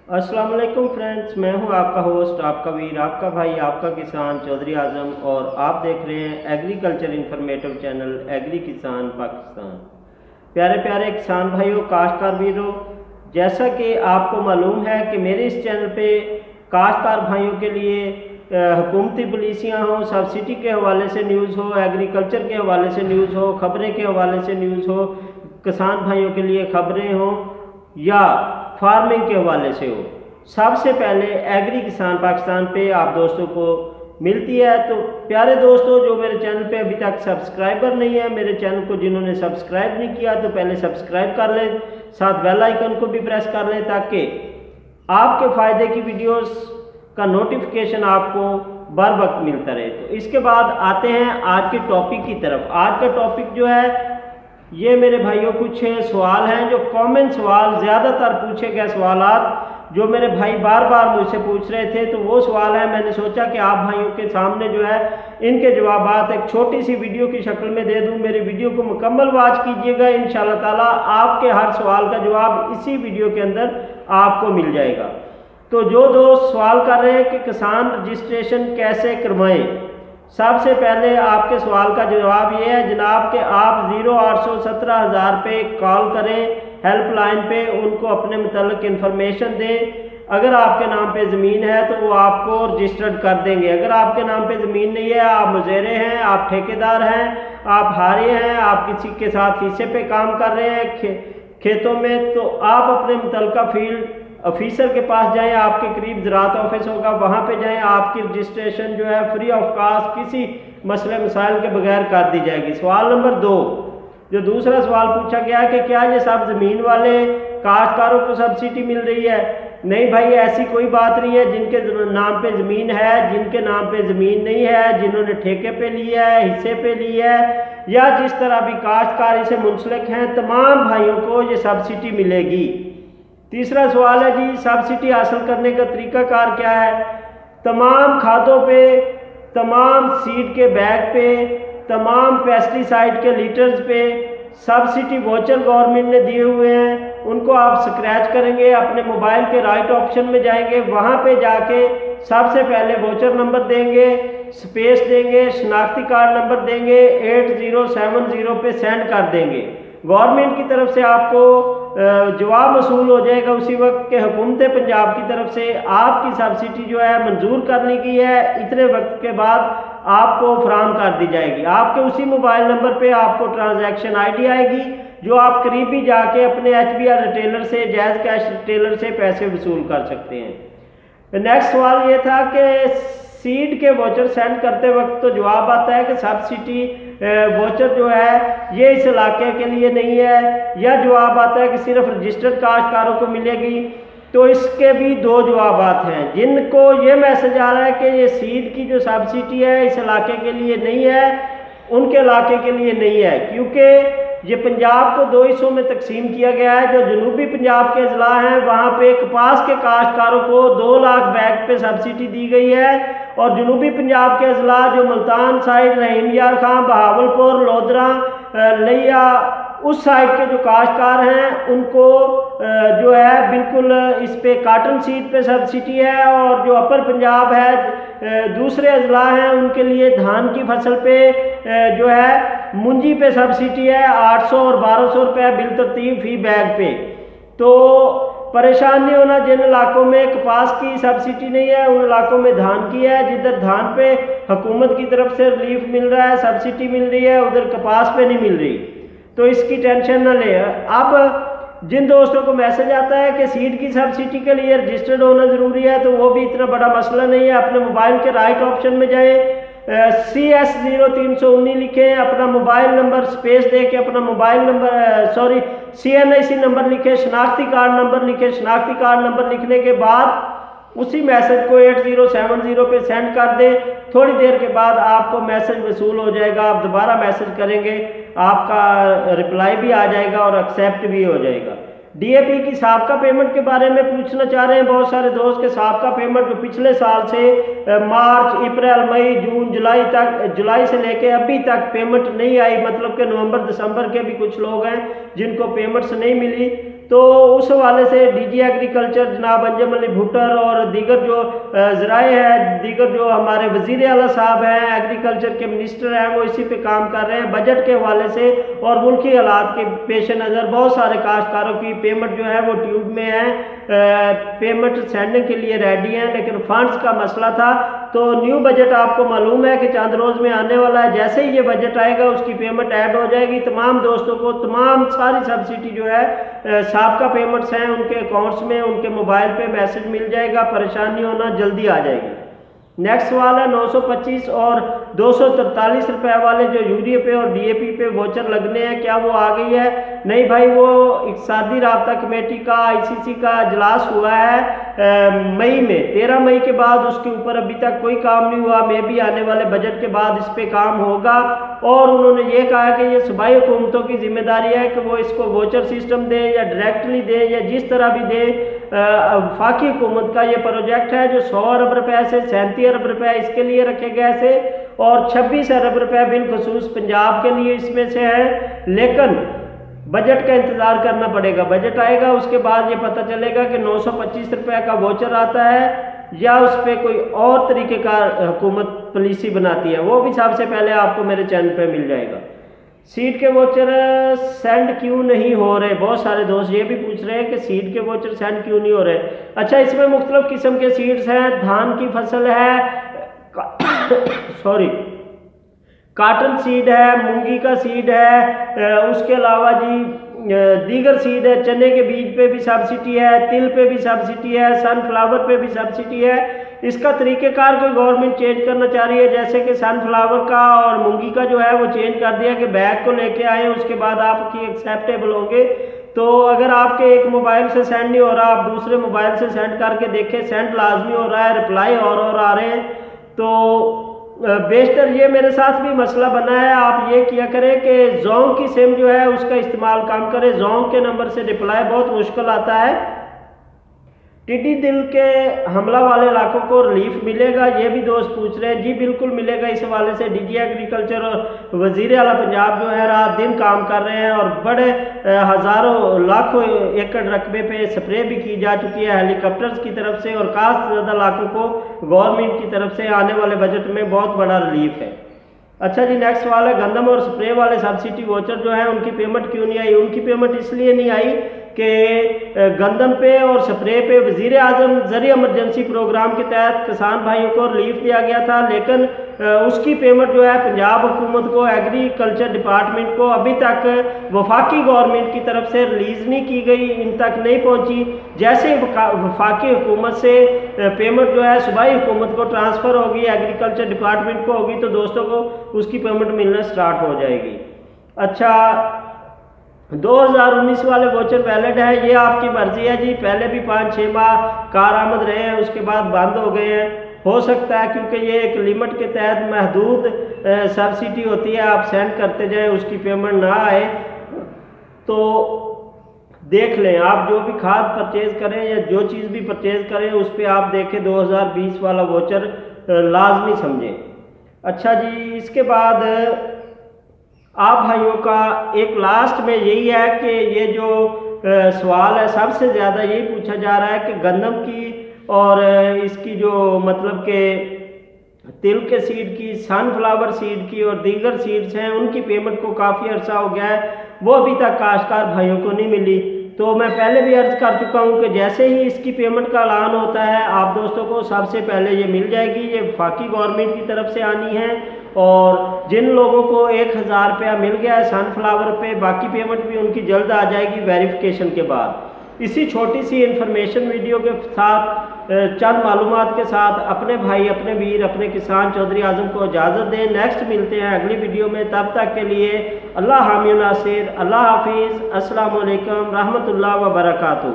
अस्सलाम वालेकुम फ्रेंड्स, मैं हूं आपका होस्ट, आपका वीर, आपका भाई, आपका किसान चौधरी आजम और आप देख रहे हैं एग्रीकल्चर इंफॉर्मेटिव चैनल एग्री किसान पाकिस्तान। प्यारे प्यारे किसान भाइयों, काश्तकार वीरों, जैसा कि आपको मालूम है कि मेरे इस चैनल पे काश्तकार भाइयों के लिए हुकूमती पॉलिसियाँ हो, सब्सिडी के हवाले से न्यूज़ हो, एग्रीकल्चर के हवाले से न्यूज़ हो, ख़बरें के हवाले से न्यूज़ हो, किसान भाइयों के लिए ख़बरें हो या फार्मिंग के हवाले से हो, सबसे पहले एग्री किसान पाकिस्तान पे आप दोस्तों को मिलती है। तो प्यारे दोस्तों, जो मेरे चैनल पे अभी तक सब्सक्राइबर नहीं है, मेरे चैनल को जिन्होंने सब्सक्राइब नहीं किया तो पहले सब्सक्राइब कर लें, साथ बेल आइकन को भी प्रेस कर लें ताकि आपके फ़ायदे की वीडियोस का नोटिफिकेशन आपको बर वक्त मिलता रहे। तो इसके बाद आते हैं आज के टॉपिक की तरफ। आज का टॉपिक जो है, ये मेरे भाइयों कुछ सवाल हैं जो कॉमन सवाल, ज़्यादातर पूछे गए सवाल जो मेरे भाई बार बार मुझसे पूछ रहे थे, तो वो सवाल है। मैंने सोचा कि आप भाइयों के सामने जो है इनके जवाबात एक छोटी सी वीडियो की शक्ल में दे दूं। मेरी वीडियो को मुकम्मल वॉच कीजिएगा, इंशाल्लाह ताला आपके हर सवाल का जवाब इसी वीडियो के अंदर आपको मिल जाएगा। तो जो दोस्त सवाल कर रहे हैं कि किसान रजिस्ट्रेशन कैसे करवाएं, सबसे पहले आपके सवाल का जवाब ये है जनाब कि आप 0817 पे कॉल करें हेल्पलाइन पे, उनको अपने मुतल्लिक इन्फॉर्मेशन दें। अगर आपके नाम पे ज़मीन है तो वो आपको रजिस्टर्ड कर देंगे। अगर आपके नाम पे ज़मीन नहीं है, आप मुज़ेरे हैं, आप ठेकेदार हैं, आप हारे हैं, आप किसी के साथ हिस्से पे काम कर रहे हैं खेतों में, तो आप अपने मुतल्लिका फील्ड ऑफिसर के पास जाएं, आपके करीब ज़राअत ऑफिस होगा, वहाँ पे जाएं, आपकी रजिस्ट्रेशन जो है फ्री ऑफ कॉस्ट किसी मसले मसाइल के बगैर कर दी जाएगी। सवाल नंबर 2, जो दूसरा सवाल पूछा गया कि क्या ये सब ज़मीन वाले काश्तकारों को सब्सिडी मिल रही है? नहीं भाई, ऐसी कोई बात नहीं है। जिनके नाम पे ज़मीन है, जिनके नाम पे ज़मीन नहीं है, जिन्होंने ठेके पे लिया है, हिस्से पे लिया है, या जिस तरह भी काश्तकारी से मुंसलिक हैं, तमाम भाइयों को ये सब्सिडी मिलेगी। तीसरा सवाल है जी, सब्सिडी हासिल करने का तरीकाकार क्या है? तमाम खादों पे, तमाम सीड के बैग पे, तमाम पेस्टिसाइड के लीटर्स पे सब्सिडी वोचर गवर्नमेंट ने दिए हुए हैं। उनको आप स्क्रैच करेंगे, अपने मोबाइल के राइट ऑप्शन में जाएंगे, वहाँ पे जाके सबसे पहले वोचर नंबर देंगे, स्पेस देंगे, शनाख्ती कार्ड नंबर देंगे, 8070 पे सेंड कर देंगे। गवर्नमेंट की तरफ से आपको जवाब मसूल हो जाएगा उसी वक्त के हुकूमत पंजाब की तरफ से आपकी सब्सिडी जो है मंजूर कर ली गई है, इतने वक्त के बाद आपको फराहम कर दी जाएगी। आपके उसी मोबाइल नंबर पे आपको ट्रांजैक्शन आईडी आएगी, जो आप करीबी जाके अपने HBR रिटेलर से, जैज़ कैश रिटेलर से पैसे वसूल कर सकते हैं। नेक्स्ट सवाल ये था कि सीड के वोचर सेंड करते वक्त तो जवाब आता है कि सब्सिडी वोचर जो है ये इस इलाके के लिए नहीं है, या जवाब आता है कि सिर्फ रजिस्टर्ड काश्तकारों को मिलेगी। तो इसके भी दो जवाबात हैं। जिनको ये मैसेज आ रहा है कि ये सीड की जो सब्सिडी है इस इलाके के लिए नहीं है, उनके इलाके के लिए नहीं है, क्योंकि ये पंजाब को 2 हिस्सों में तकसीम किया गया है। जो जनूबी पंजाब के अजला हैं वहाँ पे कपास के काश्तकारों को 2 लाख बैग पे सब्सिडी दी गई है, और जनूबी पंजाब के अजला जो मुल्तान साइड, रहीम यार खां, बहावलपुर, लोधरा, लिया, उस साइड के जो काश्तकार हैं उनको जो है बिल्कुल इस पे काटन सीड पे सब्सिडी है। और जो अपर पंजाब है, दूसरे अजला हैं, उनके लिए धान की फसल पे जो है मुंजी पे सब्सिडी है 800 और 1200 रुपये बिल तरतीब फी बैग पे। तो परेशान नहीं होना, जिन इलाकों में कपास की सब्सिडी नहीं है उन इलाकों में धान की है। जिधर धान पे हुकूमत की तरफ से रिलीफ मिल रहा है, सब्सिडी मिल रही है, उधर कपास पे नहीं मिल रही, तो इसकी टेंशन न ले। अब जिन दोस्तों को मैसेज आता है कि सीड की सब्सिडी के लिए रजिस्टर्ड होना ज़रूरी है, तो वो भी इतना बड़ा मसला नहीं है। अपने मोबाइल के राइट ऑप्शन में जाएँ, CS0319 लिखें, अपना मोबाइल नंबर स्पेस दे के अपना मोबाइल नंबर CNIC नंबर लिखें, शनाख्ती कार्ड नंबर लिखें। शनाख्ती कार्ड नंबर लिखने के बाद उसी मैसेज को 8070 पे सेंड कर दें। थोड़ी देर के बाद आपको मैसेज वसूल हो जाएगा, आप दोबारा मैसेज करेंगे, आपका रिप्लाई भी आ जाएगा और एक्सेप्ट भी हो जाएगा। DAP की साबका पेमेंट के बारे में पूछना चाह रहे हैं बहुत सारे दोस्त के साबका पेमेंट जो पिछले साल से मार्च, अप्रैल, मई, जून, जुलाई तक, जुलाई से लेके अभी तक पेमेंट नहीं आई, मतलब कि नवंबर दिसंबर के भी कुछ लोग हैं जिनको पेमेंट्स नहीं मिली। तो उस हवाले से डीजी एग्रीकल्चर जनाब अंजम अली भुट्टर और दीगर जो ज़राए हैं, दीगर जो हमारे वज़ीर आला साहब हैं, एग्रीकल्चर के मिनिस्टर हैं, वो इसी पे काम कर रहे हैं। बजट के हवाले से और मुल्की हालात के पेश नज़र बहुत सारे काश्तकारों की पेमेंट जो है वो ट्यूब में है, पेमेंट सेंडिंग के लिए रेडी हैं, लेकिन फंड्स का मसला था। तो न्यू बजट आपको मालूम है कि चंद रोज़ में आने वाला है। जैसे ही ये बजट आएगा उसकी पेमेंट ऐड हो जाएगी। तमाम दोस्तों को तमाम सारी सब्सिडी जो है साबका पेमेंट्स हैं उनके अकाउंट्स में, उनके मोबाइल पे मैसेज मिल जाएगा। परेशानी होना जल्दी आ जाएगी। नेक्स्ट सवाल है 925 और 243 रुपए वाले जो यूरिया पे और डीएपी पे वोचर लगने हैं, क्या वो आ गई है? नहीं भाई, वो इक़्तिसादी राब्ता कमेटी का आईसीसी का इजलास हुआ है मई में, 13 मई के बाद उसके ऊपर अभी तक कोई काम नहीं हुआ। मे भी आने वाले बजट के बाद इस पे काम होगा। और उन्होंने ये कहा कि ये सूबाई हुकूमतों की जिम्मेदारी है कि वो इसको वोचर सिस्टम दें या डायरेक्टली दें या जिस तरह भी दें। वफाकी हुकूमत का ये प्रोजेक्ट है जो 100 अरब रुपए से 37 अरब रुपए इसके लिए रखे गए थे और 26 अरब रुपए बिलखसूस पंजाब के लिए इसमें से है। लेकिन बजट का इंतज़ार करना पड़ेगा। बजट आएगा उसके बाद ये पता चलेगा कि 925 रुपए का वोचर आता है या उस पर कोई और तरीके का हुकूमत पॉलिसी बनाती है, वो भी सबसे पहले आपको मेरे चैनल पे मिल जाएगा। सीड के वोचर सेंड क्यों नहीं हो रहे? बहुत सारे दोस्त ये भी पूछ रहे हैं कि सीड के वोचर सेंड क्यों नहीं हो रहे। अच्छा, इसमें मुख्तलिफ किस्म के सीड्स हैं। धान की फसल है सॉरी काटन सीड है, मूंगी का सीड है, उसके अलावा जी दीगर सीड है। चने के बीज पे भी सब्सिडी है, तिल पे भी सब्सिडी है, सनफ्लावर पे भी सब्सिडी है। इसका तरीक़ेकार कोई गवर्नमेंट चेंज करना चाह रही है, जैसे कि सनफ्लावर का और मूंगी का जो है वो चेंज कर दिया कि बैग को लेके आए उसके बाद आपकी एक्सेप्टेबल होंगे। तो अगर आपके एक मोबाइल से सेंड नहीं हो रहा, आप दूसरे मोबाइल से सेंड करके देखें, सेंड लाजमी हो रहा है, रिप्लाई और आ रहे हैं। तो बेशतर ये मेरे साथ भी मसला बना है। आप ये किया करें कि जोंग की सिम जो है उसका इस्तेमाल कम करें। जोंग के नंबर से रिप्लाई बहुत मुश्किल आता है। टिड्डी दिल के हमला वाले इलाकों को रिलीफ मिलेगा, ये भी दोस्त पूछ रहे हैं। जी बिल्कुल मिलेगा। इस हवाले से डीजी एग्रीकल्चर और वज़ीर आला पंजाब जो है रात दिन काम कर रहे हैं और बड़े हज़ारों लाखों एकड़ रकबे पे स्प्रे भी की जा चुकी है हेलीकॉप्टर्स की तरफ से और खास ज़्यादा इलाकों को गवर्नमेंट की तरफ से आने वाले बजट में बहुत बड़ा रिलीफ है। अच्छा जी, नेक्स्ट सवाल है गंदम और स्प्रे वाले सब्सिडी वोचर जो है उनकी पेमेंट क्यों नहीं आई? उनकी पेमेंट इसलिए नहीं आई कि गंदम पे और स्प्रे पे वज़ीर आज़म ज़रिए इमरजेंसी प्रोग्राम के तहत किसान भाइयों को रिलीफ दिया गया था, लेकिन उसकी पेमेंट जो है पंजाब हुकूमत को, एग्रीकल्चर डिपार्टमेंट को अभी तक वफाकी गवर्नमेंट की तरफ से रिलीज़ नहीं की गई, इन तक नहीं पहुंची। जैसे वफाकी हुकूमत से पेमेंट जो है सूबाई हुकूमत को ट्रांसफ़र होगी, एग्रीकल्चर डिपार्टमेंट को होगी, तो दोस्तों को उसकी पेमेंट मिलना स्टार्ट हो जाएगी। अच्छा, 2019 वाले वोचर वैलिड है, ये आपकी मर्जी है जी। पहले भी 5-6 माह कारआमद रहे हैं, उसके बाद बंद हो गए हैं। हो सकता है क्योंकि ये एक लिमिट के तहत महदूद सब्सिडी होती है, आप सेंड करते जाएं उसकी पेमेंट ना आए तो देख लें। आप जो भी खाद परचेज़ करें या जो चीज़ भी परचेज़ करें उस पर आप देखें 2020 वाला वोचर लाजमी समझें। अच्छा जी, इसके बाद आप भाइयों का एक लास्ट में यही है कि ये जो सवाल है सबसे ज़्यादा यही पूछा जा रहा है कि गंदम की और इसकी जो मतलब के तिल के सीड की, सनफ्लावर सीड की और दीगर सीड्स हैं उनकी पेमेंट को काफ़ी अर्सा हो गया है, वो अभी तक काश्तकार भाइयों को नहीं मिली। तो मैं पहले भी अर्ज़ कर चुका हूँ कि जैसे ही इसकी पेमेंट का ऐलान होता है आप दोस्तों को सबसे पहले ये मिल जाएगी। ये वफाकी गवर्नमेंट की तरफ से आनी है और जिन लोगों को 1000 रुपया मिल गया है सनफ्लावर पे, बाकी पेमेंट भी उनकी जल्द आ जाएगी वेरिफिकेशन के बाद। इसी छोटी सी इन्फॉर्मेशन वीडियो के साथ चंद मालूमात के साथ अपने भाई, अपने वीर, अपने किसान चौधरी आज़म को इजाज़त दें। नेक्स्ट मिलते हैं अगली वीडियो में, तब तक के लिए अल्लाह हामी नासिर, अल्लाह हाफिज़, अस्सलामु अलैकुम रहमतुल्लाह व बरकातुहू।